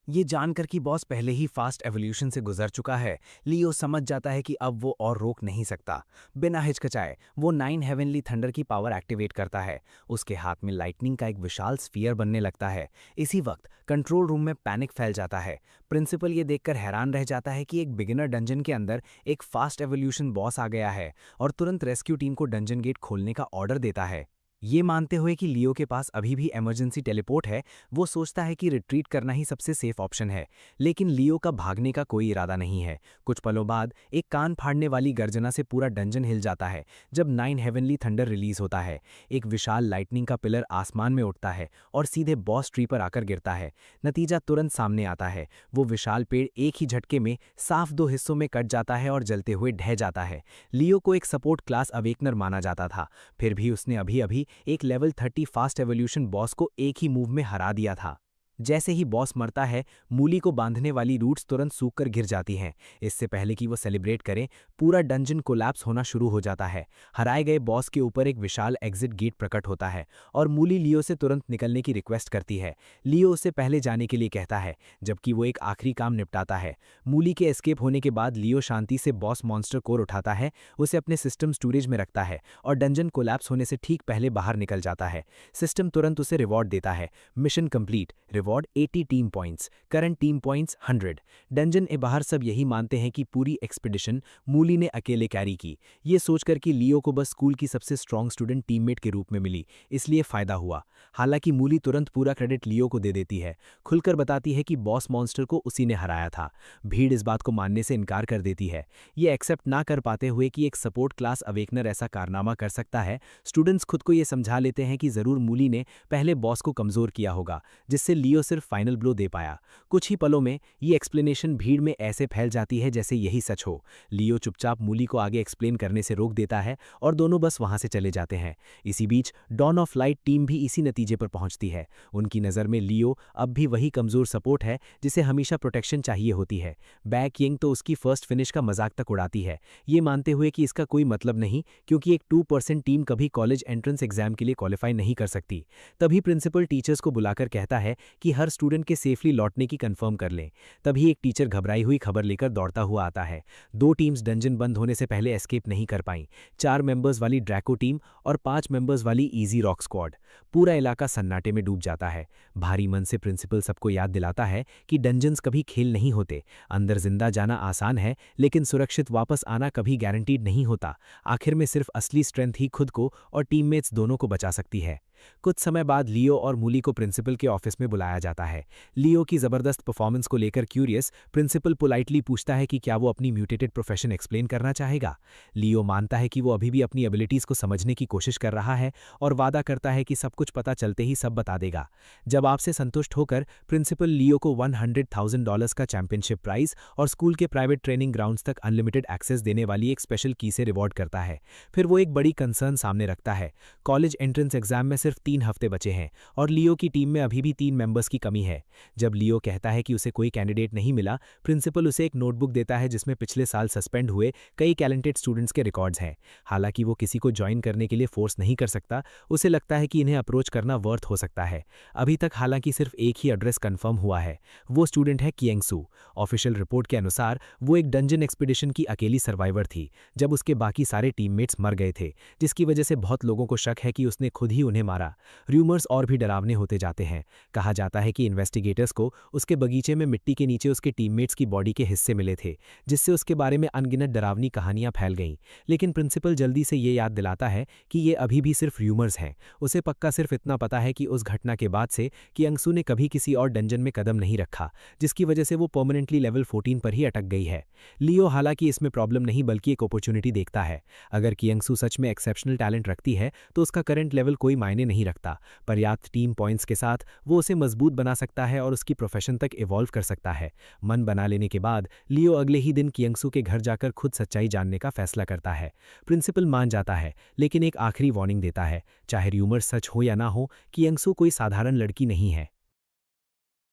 ये जानकर कि बॉस पहले ही फास्ट एवोल्यूशन से गुजर चुका है, लियो समझ जाता है कि अब वो और रोक नहीं सकता। बिना हिचकिचाए वो 9 हेवनली थंडर की पावर एक्टिवेट करता है। उसके हाथ में लाइटनिंग का एक विशाल स्फीयर बनने लगता है। इसी वक्त कंट्रोल रूम में पैनिक फैल जाता है। प्रिंसिपल ये देखकर हैरान रह जाता है कि एक बिगिनर डंजन के अंदर एक फास्ट एवोल्यूशन बॉस आ गया है और तुरंत रेस्क्यू टीम को डंजन गेट खोलने का ऑर्डर देता है। ये मानते हुए कि लियो के पास अभी भी इमरजेंसी टेलीपोर्ट है, वो सोचता है कि रिट्रीट करना ही सबसे सेफ ऑप्शन है। लेकिन लियो का भागने का कोई इरादा नहीं है। कुछ पलों बाद एक कान फाड़ने वाली गर्जना से पूरा डंजन हिल जाता है जब 9 हेवनली थंडर रिलीज होता है। एक विशाल लाइटनिंग का पिलर आसमान में उठता है और सीधे बॉस ट्री पर आकर गिरता है। नतीजा तुरंत सामने आता है। वो विशाल पेड़ एक ही झटके में साफ 2 हिस्सों में कट जाता है और जलते हुए ढह जाता है। लियो को एक सपोर्ट क्लास अवेकनर माना जाता था, फिर भी उसने अभी अभी एक लेवल 30 फास्ट एवोल्यूशन बॉस को एक ही मूव में हरा दिया था। जैसे ही बॉस मरता है, मूली को बांधने वाली रूट्स तुरंत सूखकर गिर जाती हैं। इससे पहले कि वो सेलिब्रेट करें, पूरा डंजन कोलैप्स होना शुरू हो जाता है। हराए गए बॉस के ऊपर एक विशाल एग्जिट गेट प्रकट होता है और मूली लियो से तुरंत निकलने की रिक्वेस्ट करती है। लियो उसे पहले जाने के लिए कहता है, जबकि वो एक आखिरी काम निपटाता है। मूली के एस्केप होने के बाद लियो शांति से बॉस मॉन्स्टर कोर उठाता है, उसे अपने सिस्टम स्टोरेज में रखता है और डंजन कोलैप्स होने से ठीक पहले बाहर निकल जाता है। सिस्टम तुरंत उसे रिवॉर्ड देता है, mission complete. Reward 80 team points, current team points 100। Dungeon ए बाहर सब यही मानते हैं कि पूरी एक्सपीडिशन मूली ने अकेले कैरी की, ये सोचकर कि लियो को बस स्कूल की सबसे स्ट्रॉन्ग स्टूडेंट टीममेट के रूप में मिली, इसलिए फायदा हुआ। हालांकि मूली तुरंत पूरा क्रेडिट लियो को दे देती है, खुलकर बताती है कि बॉस मॉन्स्टर को उसी ने हराया था। भीड़ इस बात को मानने से इनकार कर देती है। ये एक्सेप्ट ना कर पाते हुए कि एक सपोर्ट क्लास अवेकनर ऐसा कारनामा कर सकता है, स्टूडेंट्स खुद को ये समझा लेते हैं कि ज़रूर मूली ने पहले बॉस को कमज़ोर किया होगा, जिससे लियो सिर्फ फाइनल ब्लो दे पाया। कुछ ही पलों में ये एक्सप्लेनेशन भीड़ में ऐसे फैल जाती है जैसे यही सच हो। लियो चुपचाप मूली को आगे एक्सप्लेन करने से रोक देता है और दोनों बस वहां से चले जाते हैं। इसी बीच डॉन ऑफ लाइट टीम भी इसी नतीजे पर पहुंचती है। उनकी नज़र में लियो अब भी वही कमज़ोर सपोर्ट है जिसे हमेशा प्रोटेक्शन चाहिए होती है। बैक यंग तो उसकी फर्स्ट फिनिश का मजाक तक उड़ाती है, ये मानते हुए कि इसका कोई मतलब नहीं, क्योंकि एक 2% टीम कभी कॉलेज एंट्रेंस एग्जाम के लिए क्वालिफाई नहीं कर सकती। तभी प्रिंसिपल टीचर्स को बुलाकर कहता है कि हर स्टूडेंट के सेफली लौटने की कंफर्म कर लें। तभी एक टीचर घबराई हुई खबर लेकर दौड़ता हुआ आता है। 2 टीम्स डंजन बंद होने से पहले एस्केप नहीं कर पाईं, 4 मेंबर्स वाली ड्रैको टीम और 5 मेंबर्स वाली इजी रॉक स्क्वाड। पूरा इलाका सन्नाटे में डूब जाता है। भारी मन से प्रिंसिपल सबको याद दिलाता है कि डंजन्स कभी खेल नहीं होते, अंदर जिंदा जाना आसान है लेकिन सुरक्षित वापस आना कभी गारंटीड नहीं होता। आखिर में सिर्फ असली स्ट्रेंथ ही खुद को और टीममेट्स दोनों को बचा सकती है। कुछ समय बाद लियो और मूली को प्रिंसिपल के ऑफिस में बुलाया जाता है। लियो की जबरदस्त परफॉर्मेंस को लेकर क्यूरियस प्रिंसिपल पोलाइटली पूछता है कि क्या वो अपनी म्यूटेटेड प्रोफेशन एक्सप्लेन करना चाहेगा। लियो मानता है कि वो अभी भी अपनी एबिलिटीज को समझने की कोशिश कर रहा है और वादा करता है कि सब कुछ पता चलते ही सब बता देगा। जब आपसे संतुष्ट होकर प्रिंसिपल लियो को $100,000 का चैंपियनशिप प्राइज और स्कूल के प्राइवेट ट्रेनिंग ग्राउंड्स तक अनलिमिटेड एक्सेस देने वाली एक स्पेशल की से रिवॉर्ड करता है, फिर वो एक बड़ी कंसर्न सामने रखता है। कॉलेज एंट्रेंस एग्जाम में सिर्फ 3 हफ्ते बचे हैं और लियो की टीम में अभी भी 3 मेंबर्स की कमी है। जब लियो कहता है कि उसे कोई कैंडिडेट नहीं मिला, प्रिंसिपल उसे एक नोटबुक देता है जिसमें पिछले साल सस्पेंड हुए कई टैलेंटेड स्टूडेंट्स के रिकॉर्ड्स हैं। हालांकि वो किसी को ज्वाइन करने के लिए फोर्स नहीं कर सकता, उसे लगता है कि इन्हें अप्रोच करना वर्थ हो सकता है। अभी तक हालांकि सिर्फ एक ही एड्रेस कंफर्म हुआ है, वो स्टूडेंट है किएंगसू। ऑफिशियल रिपोर्ट के अनुसार वो एक डंजन एक्सपीडिशन की अकेली सर्वाइवर थी जब उसके बाकी सारे टीममेट्स मर गए थे, जिसकी वजह से बहुत लोगों को शक है कि उसने खुद ही उन्हें मारा। र्यूमर्स और भी डरावने होते जाते हैं। कहा जाता है कि इन्वेस्टिगेटर्स को उसके बगीचे में मिट्टी के नीचे उसके टीममेट्स की बॉडी के हिस्से मिले थे, जिससे उसके बारे में अनगिनत डरावनी कहानियां फैल गईं। लेकिन प्रिंसिपल जल्दी से ये याद दिलाता है कि ये अभी भी सिर्फ र्यूमर्स हैं। उसे पक्का सिर्फ इतना पता है कि उस घटना के बाद से किएंगसू ने कभी किसी और डंजन में कदम नहीं रखा, जिसकी वजह से वो परमानेंटली लेवल 14 पर ही अटक गई है। लियो हालांकि इसमें प्रॉब्लम नहीं बल्कि एक अपॉर्चुनिटी देखता है। अगर किएंगसू सच में एक्सेप्शनल टैलेंट रखती है तो उसका करंट लेवल कोई मायने नहीं रखता। पर्याप्त टीम पॉइंट्स के साथ वो उसे मजबूत बना सकता है और उसकी प्रोफेशन तक इवॉल्व कर सकता है। मन बना लेने के बाद लियो अगले ही दिन किएंगसू के घर जाकर खुद सच्चाई जानने का फैसला करता है। प्रिंसिपल मान जाता है, लेकिन एक आखिरी वार्निंग देता है, चाहे र्यूमर सच हो या ना हो, किएंगसू कोई साधारण लड़की नहीं है।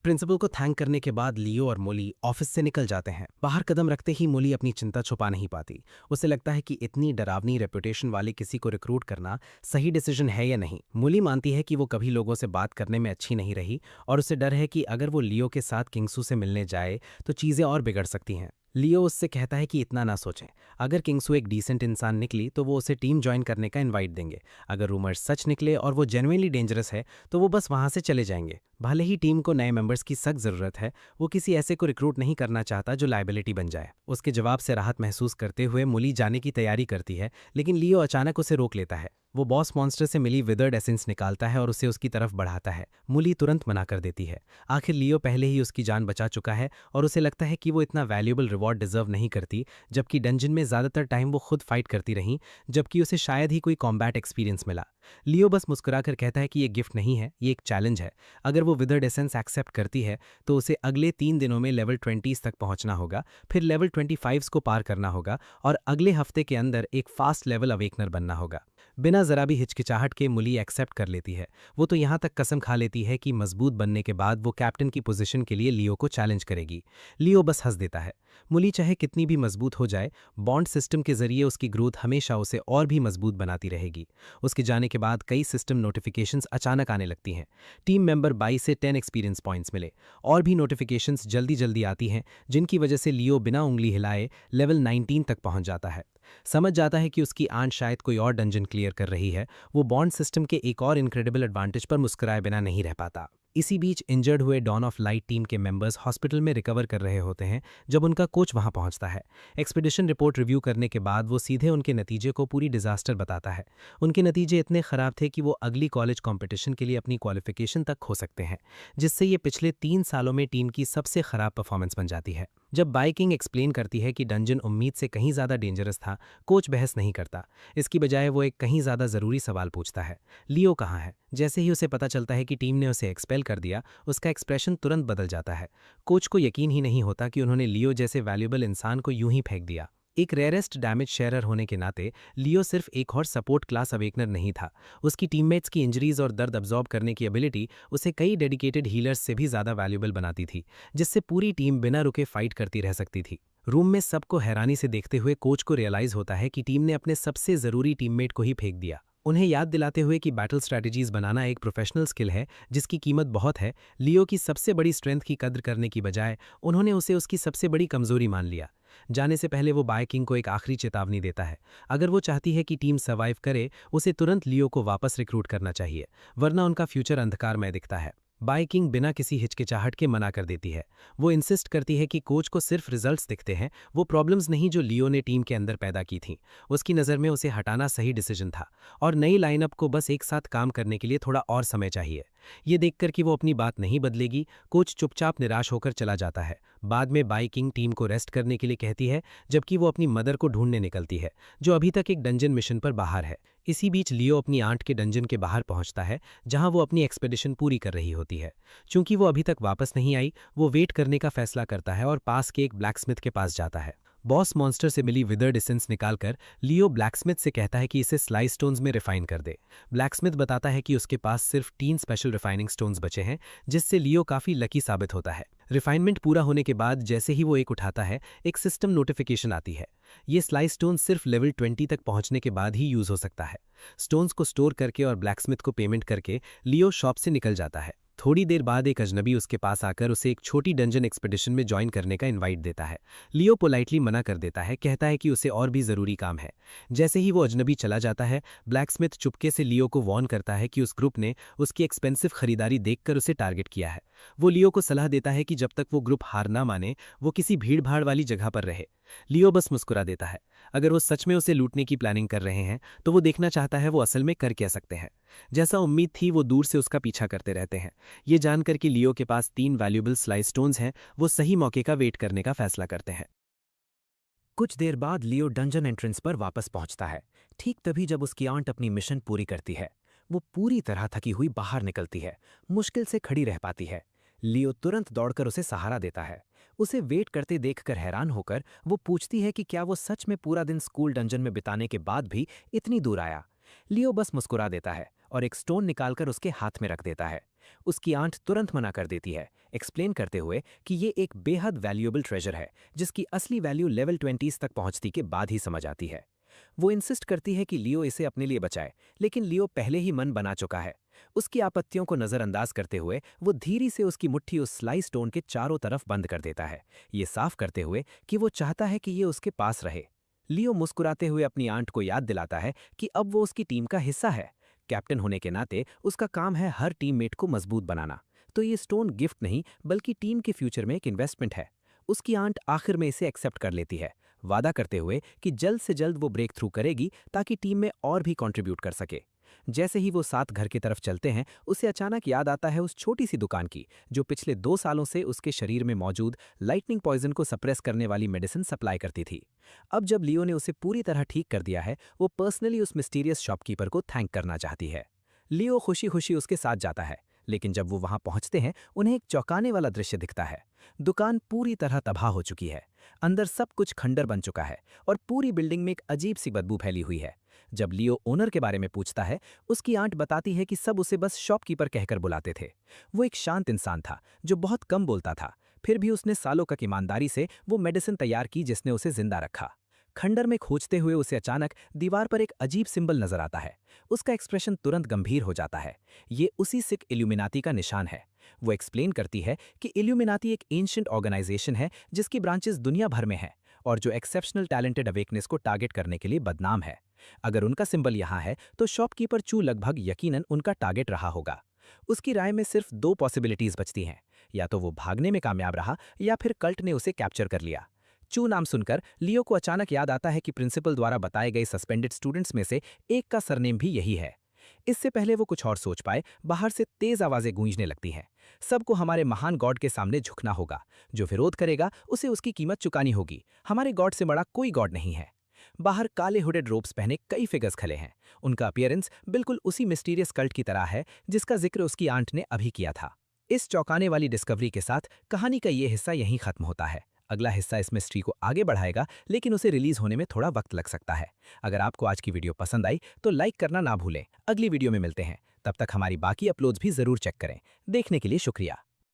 प्रिंसिपल को थैंक करने के बाद लियो और मोली ऑफिस से निकल जाते हैं। बाहर कदम रखते ही मोली अपनी चिंता छुपा नहीं पाती। उसे लगता है कि इतनी डरावनी रेपुटेशन वाले किसी को रिक्रूट करना सही डिसीजन है या नहीं। मोली मानती है कि वो कभी लोगों से बात करने में अच्छी नहीं रही और उसे डर है कि अगर वो लियो के साथ किंगसू से मिलने जाए तो चीज़ें और बिगड़ सकती हैं। लियो उससे कहता है कि इतना ना सोचें, अगर किंगसू एक डिसेंट इंसान निकली तो वो उसे टीम ज्वाइन करने का इनवाइट देंगे। अगर रूमर्स सच निकले और वो जेन्युइनली डेंजरस है तो वो बस वहां से चले जाएंगे। भले ही टीम को नए मेंबर्स की सख्त जरूरत है, वो किसी ऐसे को रिक्रूट नहीं करना चाहता जो लायबिलिटी बन जाए। उसके जवाब से राहत महसूस करते हुए मोली जाने की तैयारी करती है, लेकिन लियो अचानक उसे रोक लेता है। वो बॉस मॉन्स्टर से मिली विदर्ड एसेंस निकालता है और उसे उसकी तरफ बढ़ाता है। मोली तुरंत मना कर देती है। आखिर लियो पहले ही उसकी जान बचा चुका है और उसे लगता है कि वो इतना वैल्यूएबल रिवॉर्ड डिजर्व नहीं करती, जबकि डंजन में ज्यादातर टाइम वो खुद फाइट करती रही, जबकि उसे शायद ही कोई कॉम्बैट एक्सपीरियंस मिला। लियो बस मुस्कुराकर कहता है कि ये गिफ्ट नहीं है, ये एक चैलेंज है। अगर वो विदर्ड एसेंस एक्सेप्ट करती है तो उसे अगले 3 दिनों में लेवल 20s तक पहुंचना होगा, फिर लेवल 25s को पार करना होगा और अगले हफ्ते के अंदर एक फास्ट लेवल अवेकनर बनना होगा। बिना जरा भी हिचकिचाहट के मुली एक्सेप्ट कर लेती है। वो तो यहाँ तक कसम खा लेती है कि मजबूत बनने के बाद वो कैप्टन की पोजीशन के लिए लियो को चैलेंज करेगी। लियो बस हंस देता है। मुली चाहे कितनी भी मजबूत हो जाए, बॉन्ड सिस्टम के जरिए उसकी ग्रोथ हमेशा उसे और भी मजबूत बनाती रहेगी। उसके जाने के बाद कई सिस्टम नोटिफिकेशंस अचानक आने लगती हैं। टीम मेंबर 22 से 10 एक्सपीरियंस पॉइंट्स मिले। और भी नोटिफिकेशंस जल्दी जल्दी आती हैं, जिनकी वजह से लियो बिना उंगली हिलाए लेवल 19 तक पहुंच जाता है। समझ जाता है कि उसकी आंट शायद कोई और डंजन क्लियर कर रही है। वो बॉन्ड सिस्टम के एक और इनक्रेडिबल एडवांटेज पर मुस्कुराए बिना नहीं रह पाता। इसी बीच इंजर्ड हुए डॉन ऑफ लाइट टीम के मेंबर्स हॉस्पिटल में रिकवर कर रहे होते हैं जब उनका कोच वहां पहुंचता है। एक्सपीडिशन रिपोर्ट रिव्यू करने के बाद वो सीधे उनके नतीजे को पूरी डिजास्टर बताता है। उनके नतीजे इतने खराब थे कि वो अगली कॉलेज कंपटीशन के लिए अपनी क्वालिफिकेशन तक खो सकते हैं, जिससे ये पिछले 3 सालों में टीम की सबसे खराब परफॉर्मेंस बन जाती है। जब बाइकिंग एक्सप्लेन करती है कि डंजन उम्मीद से कहीं ज़्यादा डेंजरस था, कोच बहस नहीं करता। इसकी बजाय वो एक कहीं ज़्यादा ज़रूरी सवाल पूछता है, लियो कहाँ है? जैसे ही उसे पता चलता है कि टीम ने उसे एक्सपेल कर दिया, उसका एक्सप्रेशन तुरंत बदल जाता है। कोच को यकीन ही नहीं होता कि उन्होंने लियो जैसे वैल्यूएबल इंसान को यूं ही फेंक दिया। एक रेयरेस्ट डैमेज शेयरर होने के नाते लियो सिर्फ एक और सपोर्ट क्लास अवेकनर नहीं था। उसकी टीममेट्स की इंजरीज और दर्द अब्जॉर्ब करने की एबिलिटी उसे कई डेडिकेटेड हीलर्स से भी ज़्यादा वैल्यूएबल बनाती थी, जिससे पूरी टीम बिना रुके फाइट करती रह सकती थी। रूम में सबको हैरानी से देखते हुए कोच को रियलाइज होता है कि टीम ने अपने सबसे ज़रूरी टीममेट को ही फेंक दिया। उन्हें याद दिलाते हुए कि बैटल स्ट्रैटेजीज बनाना एक प्रोफेशनल स्किल है जिसकी कीमत बहुत है, लियो की सबसे बड़ी स्ट्रेंथ की कद्र करने की बजाय उन्होंने उसे उसकी सबसे बड़ी कमजोरी मान लिया। जाने से पहले वो बाइकिंग को एक आखिरी चेतावनी देता है। अगर वो चाहती है कि टीम सर्वाइव करे, उसे तुरंत लियो को वापस रिक्रूट करना चाहिए, वरना उनका फ्यूचर अंधकार में दिखता है। बाइकिंग बिना किसी हिचकिचाहट के मना कर देती है। वो इंसिस्ट करती है कि कोच को सिर्फ रिजल्ट्स दिखते हैं, वो प्रॉब्लम्स नहीं जो लियो ने टीम के अंदर पैदा की थीं। उसकी नज़र में उसे हटाना सही डिसीजन था और नई लाइनअप को बस एक साथ काम करने के लिए थोड़ा और समय चाहिए। ये देखकर कि वो अपनी बात नहीं बदलेगी, कोच चुपचाप निराश होकर चला जाता है। बाद में बाइकिंग टीम को रेस्ट करने के लिए कहती है, जबकि वो अपनी मदर को ढूंढने निकलती है, जो अभी तक एक डंजन मिशन पर बाहर है। इसी बीच लियो अपनी आंट के डंजन के बाहर पहुंचता है, जहां वो अपनी एक्सपेडिशन पूरी कर रही होती है। चूंकि वो अभी तक वापस नहीं आई, वो वेट करने का फैसला करता है और पास के एक ब्लैकस्मिथ के पास जाता है। बॉस मॉन्स्टर से मिली विदर्ड एसेंस निकालकर लियो ब्लैकस्मिथ से कहता है कि इसे स्लाइस स्टोन्स में रिफाइन कर दे। ब्लैकस्मिथ बताता है कि उसके पास सिर्फ 3 स्पेशल रिफाइनिंग स्टोन्स बचे हैं, जिससे लियो काफी लकी साबित होता है। रिफाइनमेंट पूरा होने के बाद जैसे ही वो एक उठाता है, एक सिस्टम नोटिफिकेशन आती है। ये स्लाइस स्टोन सिर्फ लेवल 20 तक पहुंचने के बाद ही यूज हो सकता है। स्टोन्स को स्टोर करके और ब्लैकस्मिथ को पेमेंट करके लियो शॉप से निकल जाता है। थोड़ी देर बाद एक अजनबी उसके पास आकर उसे एक छोटी डंजन एक्सपेडिशन में ज्वाइन करने का इनवाइट देता है। लियो पोलाइटली मना कर देता है, कहता है कि उसे और भी ज़रूरी काम है। जैसे ही वो अजनबी चला जाता है, ब्लैकस्मिथ चुपके से लियो को वार्न करता है कि उस ग्रुप ने उसकी एक्सपेंसिव खरीदारी देखकर उसे टारगेट किया है। वो लियो को सलाह देता है कि जब तक वो ग्रुप हार ना माने, वो किसी भीड़ भाड़ वाली जगह पर रहे। लियो बस मुस्कुरा देता है। अगर वो सच में उसे लूटने की प्लानिंग कर रहे हैं, तो वो देखना चाहता है वो असल में कर क्या सकते हैं। जैसा उम्मीद थी, वो दूर से उसका पीछा करते रहते हैं। ये जानकर कि लियो के पास 3 वैल्यूएबल स्लाइस स्टोन्स हैं, वो सही मौके का वेट करने का फैसला करते हैं। कुछ देर बाद लियो डंजन एंट्रेंस पर वापस पहुंचता है, ठीक तभी जब उसकी आंट अपनी मिशन पूरी करती है। वो पूरी तरह थकी हुई बाहर निकलती है, मुश्किल से खड़ी रह पाती है। लियो तुरंत दौड़कर उसे सहारा देता है। उसे वेट करते देखकर हैरान होकर वो पूछती है कि क्या वो सच में पूरा दिन स्कूल डंजन में बिताने के बाद भी इतनी दूर आया। लियो बस मुस्कुरा देता है और एक स्टोन निकालकर उसके हाथ में रख देता है। उसकी आंट तुरंत मना कर देती है, एक्सप्लेन करते हुए कि ये एक बेहद वैल्यूएबल ट्रेजर है, जिसकी असली वैल्यू लेवल 20 तक पहुंचती के बाद ही समझ आती है। वो इंसिस्ट करती है कि लियो इसे अपने लिए बचाए, लेकिन लियो पहले ही मन बना चुका है। उसकी आपत्तियों को नजरअंदाज करते हुए वो धीरे से उसकी मुट्ठी उस स्लाइस स्टोन के चारों तरफ बंद कर देता है, ये साफ करते हुए कि वो चाहता है कि ये उसके पास रहे। लियो मुस्कुराते हुए अपनी आंट को याद दिलाता है कि अब वो उसकी टीम का हिस्सा है। कैप्टन होने के नाते उसका काम है हर टीममेट को मजबूत बनाना, तो ये स्टोन गिफ्ट नहीं बल्कि टीम के फ्यूचर में एक इन्वेस्टमेंट है। उसकी आंट आखिर में इसे एक्सेप्ट कर लेती है, वादा करते हुए कि जल्द से जल्द वो ब्रेक थ्रू करेगी ताकि टीम में और भी कंट्रीब्यूट कर सके। जैसे ही वो साथ घर की तरफ चलते हैं, उसे अचानक याद आता है उस छोटी सी दुकान की, जो पिछले 2 सालों से उसके शरीर में मौजूद लाइटनिंग पॉइजन को सप्रेस करने वाली मेडिसिन सप्लाई करती थी। अब जब लियो ने उसे पूरी तरह ठीक कर दिया है, वो पर्सनली उस मिस्टीरियस शॉपकीपर को थैंक करना चाहती है। लियो खुशी खुशी उसके साथ जाता है, लेकिन जब वो वहां पहुंचते हैं, उन्हें एक चौंकाने वाला दृश्य दिखता है। दुकान पूरी तरह तबाह हो चुकी है, अंदर सब कुछ खंडर बन चुका है और पूरी बिल्डिंग में एक अजीब सी बदबू फैली हुई है। जब लियो ओनर के बारे में पूछता है, उसकी आंट बताती है कि सब उसे बस शॉपकीपर कहकर बुलाते थे। वो एक शांत इंसान था जो बहुत कम बोलता था, फिर भी उसने सालों तक ईमानदारी से वो मेडिसिन तैयार की जिसने उसे जिंदा रखा। खंडर में खोजते हुए उसे अचानक दीवार पर एक अजीब सिंबल नजर आता है। उसका एक्सप्रेशन तुरंत गंभीर हो जाता है। ये उसी सिख इल्यूमिनाती का निशान है। वो एक्सप्लेन करती है कि इल्यूमिनाती एक एंशिएंट ऑर्गेनाइजेशन है जिसकी ब्रांचेस दुनिया भर में हैं और जो एक्सेप्शनल टैलेंटेड अवेकनेस को टारगेट करने के लिए बदनाम है। अगर उनका सिंबल यहाँ है तो शॉपकीपर चू लगभग यकीनन उनका टारगेट रहा होगा। उसकी राय में सिर्फ 2 पॉसिबिलिटीज बचती हैं, या तो वो भागने में कामयाब रहा या फिर कल्ट ने उसे कैप्चर कर लिया। चू नाम सुनकर लियो को अचानक याद आता है कि प्रिंसिपल द्वारा बताए गए सस्पेंडेड स्टूडेंट्स में से एक का सरनेम भी यही है। इससे पहले वो कुछ और सोच पाए, बाहर से तेज आवाजें गूंजने लगती हैं। सबको हमारे महान गॉड के सामने झुकना होगा। जो विरोध करेगा उसे उसकी कीमत चुकानी होगी। हमारे गॉड से बड़ा कोई गॉड नहीं है। बाहर काले हुडेड रोब्स पहने कई फिगर्स खड़े हैं। उनका अपीयरेंस बिल्कुल उसी मिस्टीरियस कल्ट की तरह है जिसका जिक्र उसकी आंट ने अभी किया था। इस चौंकाने वाली डिस्कवरी के साथ कहानी का ये हिस्सा यहीं खत्म होता है। अगला हिस्सा इस मिस्ट्री को आगे बढ़ाएगा, लेकिन उसे रिलीज होने में थोड़ा वक्त लग सकता है। अगर आपको आज की वीडियो पसंद आई तो लाइक करना ना भूलें। अगली वीडियो में मिलते हैं, तब तक हमारी बाकी अपलोड्स भी जरूर चेक करें। देखने के लिए शुक्रिया।